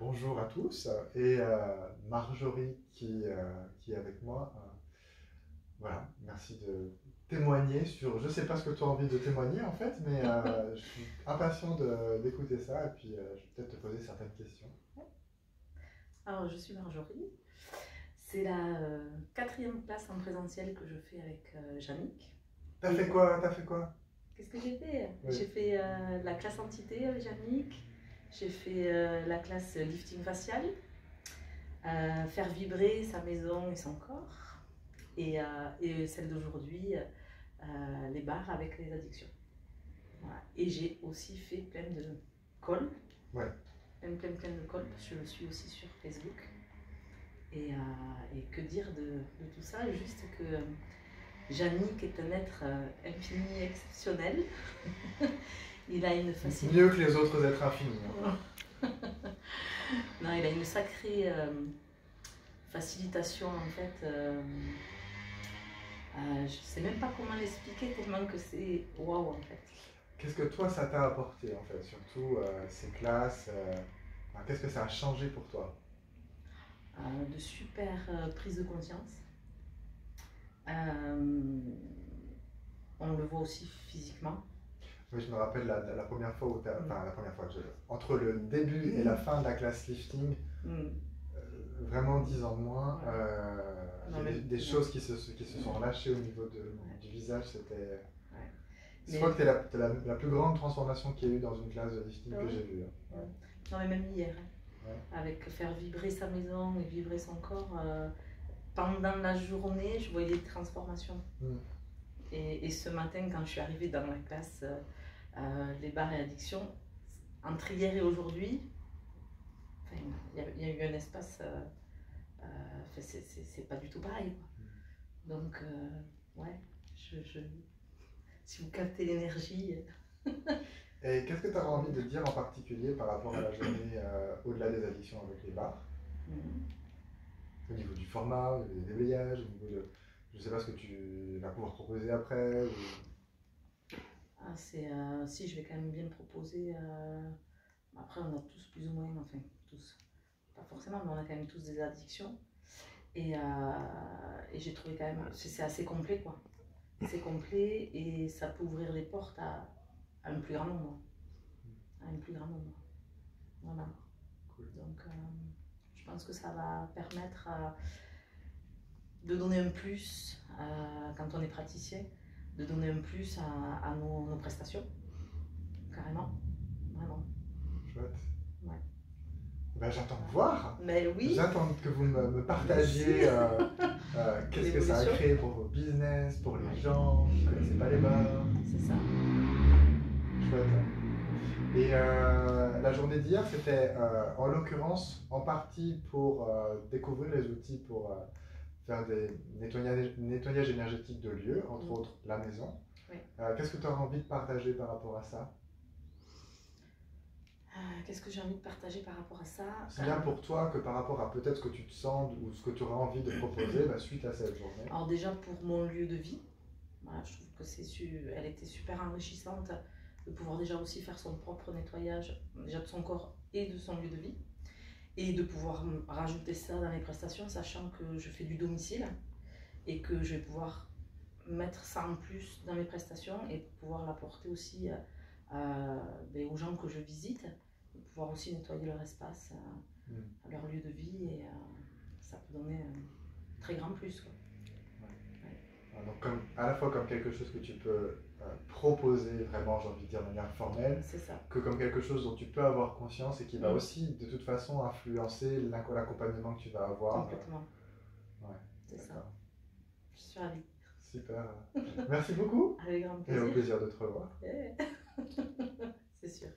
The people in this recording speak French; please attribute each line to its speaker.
Speaker 1: Bonjour à tous et Marjorie qui est avec moi. Voilà, merci de témoigner sur. Je ne sais pas ce que tu as envie de témoigner en fait, mais je suis impatient d'écouter ça et puis je vais peut-être te poser certaines questions.
Speaker 2: Alors, je suis Marjorie. C'est la quatrième classe en présentiel que je fais avec Yannick.
Speaker 1: T'as fait quoi? T'as fait quoi?
Speaker 2: Qu'est-ce que j'ai fait?
Speaker 1: Oui.
Speaker 2: J'ai fait la classe entité avec Yannick. J'ai fait la classe lifting facial, faire vibrer sa maison et son corps. Et celle d'aujourd'hui, les barres avec les addictions. Voilà. Et j'ai aussi fait plein de calls.
Speaker 1: Ouais.
Speaker 2: Plein de calls, parce que je le suis aussi sur Facebook. Et que dire de tout ça? Juste que Yannick est un être infini, exceptionnel. Il a une facilité.
Speaker 1: Mieux que les autres êtres infinis.
Speaker 2: Non, il a une sacrée facilitation en fait. Je sais même pas comment l'expliquer tellement que c'est waouh en fait.
Speaker 1: Qu'est-ce que toi ça t'a apporté en fait? Surtout ces classes, qu'est-ce que ça a changé pour toi?
Speaker 2: De super prise de conscience. On le voit aussi physiquement.
Speaker 1: Oui, je me rappelle la première fois où enfin la première fois, entre le début et la fin de la classe lifting, vraiment 10 ans de moins, des choses qui se sont relâchées au niveau du visage, c'était... Je crois que c'était la plus grande transformation qu'il y a eu dans une classe de lifting que j'ai vue. Ouais.
Speaker 2: Non mais même hier, avec faire vibrer sa maison et vibrer son corps, pendant la journée, je voyais des transformations. Et ce matin, quand je suis arrivée dans la classe les barres et addictions, entre hier et aujourd'hui, il y a eu un espace, c'est pas du tout pareil. Quoi. Donc, ouais, si vous captez l'énergie.
Speaker 1: Et qu'est-ce que tu as envie de dire en particulier par rapport à la journée au-delà des addictions avec les barres? Au niveau du format, au niveau des déblayages, au niveau de... Je ne sais pas ce que tu vas pouvoir proposer après.
Speaker 2: Si, je vais quand même bien proposer. Après, on a tous plus ou moins, enfin, tous, pas forcément, mais on a quand même tous des addictions. Et j'ai trouvé quand même, c'est assez complet quoi. C'est complet et ça peut ouvrir les portes à un plus grand nombre. À un plus grand nombre. Voilà. Cool. Donc, je pense que ça va permettre de donner un plus quand on est praticien, de donner un plus à nos prestations. Carrément. Vraiment.
Speaker 1: Chouette.
Speaker 2: Ouais.
Speaker 1: Ben, j'attends de voir.
Speaker 2: Mais oui.
Speaker 1: J'attends que vous me partagiez qu'est-ce que ça a créé pour vos business, pour les gens qui ne connaissaient pas les barres.
Speaker 2: C'est ça.
Speaker 1: Chouette. Et la journée d'hier, c'était en l'occurrence en partie pour découvrir les outils pour faire des nettoyages énergétiques de lieux, entre autres la maison. Oui. Qu'est-ce que tu auras envie de partager par rapport à ça?
Speaker 2: Qu'est-ce que j'ai envie de partager par rapport à ça?
Speaker 1: C'est bien pour toi que par rapport à peut-être ce que tu te sens ou ce que tu auras envie de proposer suite à cette journée.
Speaker 2: Alors déjà pour mon lieu de vie, voilà, je trouve que elle était super enrichissante de pouvoir déjà aussi faire son propre nettoyage, déjà de son corps et de son lieu de vie. Et de pouvoir rajouter ça dans les prestations, sachant que je fais du domicile et que je vais pouvoir mettre ça en plus dans mes prestations et pouvoir l'apporter aussi aux gens que je visite, de pouvoir aussi nettoyer leur espace, leur lieu de vie et ça peut donner un très grand plus. Quoi.
Speaker 1: Ouais. Donc à la fois comme quelque chose que tu peux proposer vraiment, j'ai envie de dire de manière formelle, que comme quelque chose dont tu peux avoir conscience et qui va aussi de toute façon influencer l'accompagnement que tu vas avoir.
Speaker 2: Complètement.
Speaker 1: Ouais,
Speaker 2: c'est ça. Je suis ravie.
Speaker 1: Super. Merci beaucoup.
Speaker 2: Avec grand plaisir.
Speaker 1: Et au plaisir de te revoir.
Speaker 2: C'est sûr.